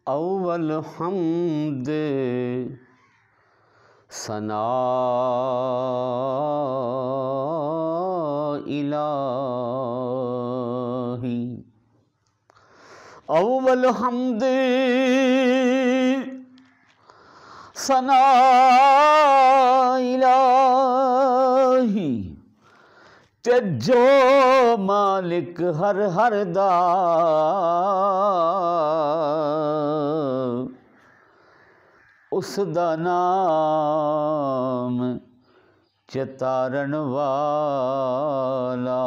अव्वल हम्द सना इलाही। अव्वल हम्द सना इलाही, ते जो मालिक हर हर दा उस दा नाम चतारण वाला।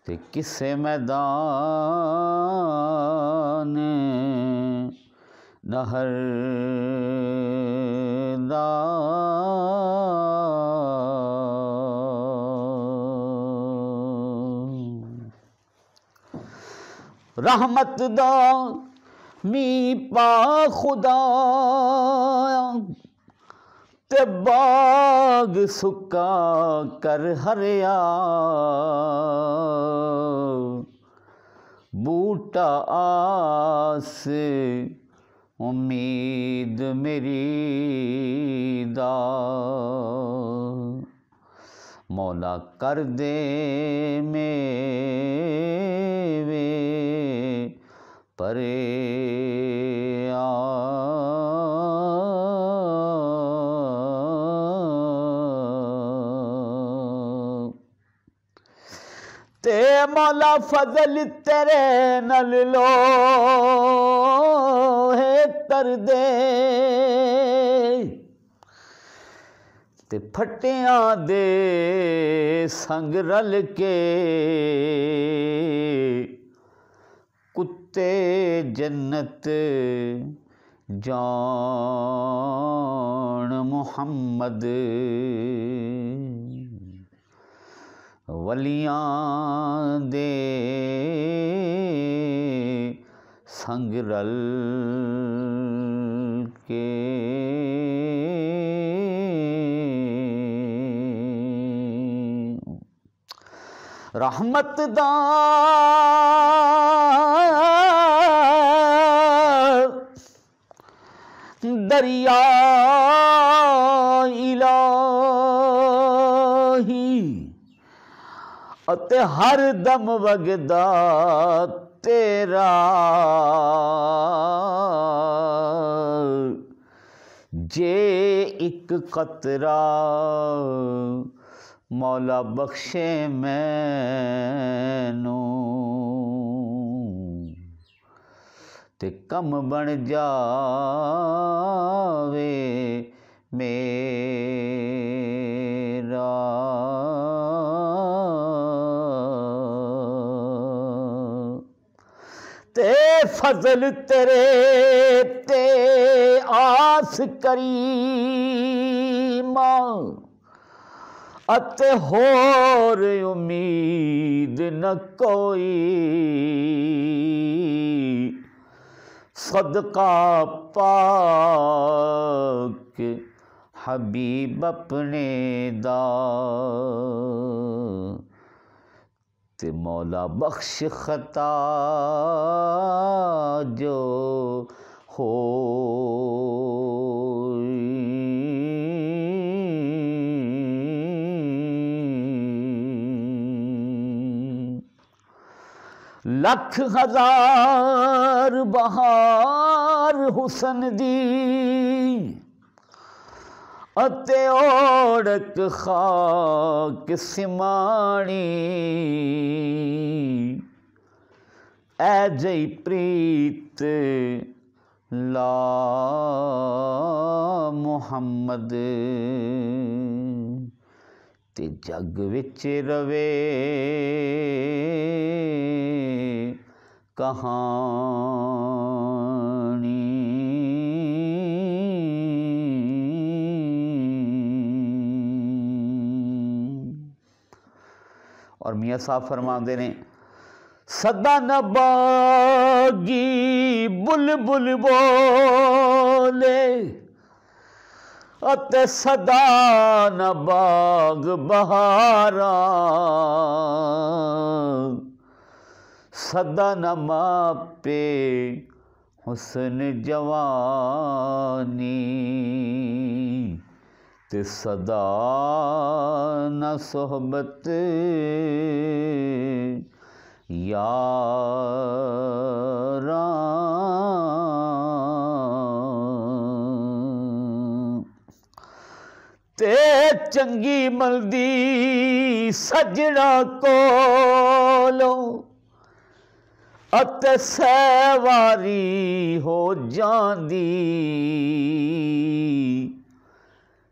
ते किसे मैदान नहर दा रहमत दा मी पा खुदा ते बाग सुक्का कर हरिया। बूटा आस उम्मीद मेरी दा, मौला कर दे मेवे परे आ। ते मौला फजल तेरे नल लो है कर दे, ते फटियां दे संग रल के कुत्ते जन्नत जान मुहम्मद। वलियां दे संग रल के रहमत दा दरिया इलाही, अते हर दम वगदा तेरा जे एक कतरा मौला बख्शे मैनू। ते कम बन जावे मेरा। ते फजल तेरे ते आस करीमा, अते होर उम्मीद न कोई। सदका पाक हबीब अपने दा, ते मौला बख्श खता जो हो। लख हजार बहार हुसन दी, अते ओढ़क खाक सिमाणी। ऐ जई प्रीत ला मुहम्मद, ते जग विच रवे कहानी। और मियाँ साहब फरमाते ने, सदा नबागी बुलबुल बोले, अते सदा न बाग बहारा। सदा न मापे हुस्न जवानी, ते सदा न सोहबत यारा, ते चंगी मलदी सजना कोलों अते सवारी हो जांदी,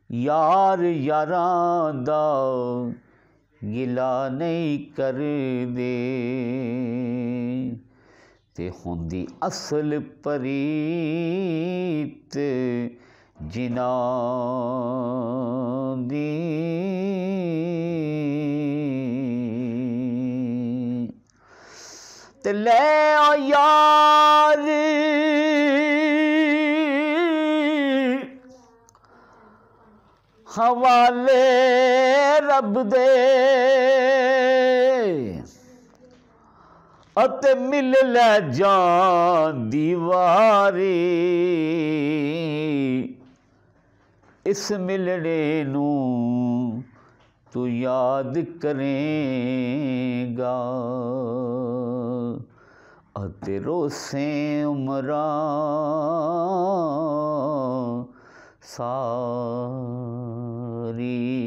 यार यारां दा गिला नहीं करदे, ते हुंदी असल परीत जिन्हां दी। ते ले आ यार हवाले रब दे, अते मिल लै जान दी वारी, इस मिलने नूं तू याद करेगा, अते रोसें उमरां सारी।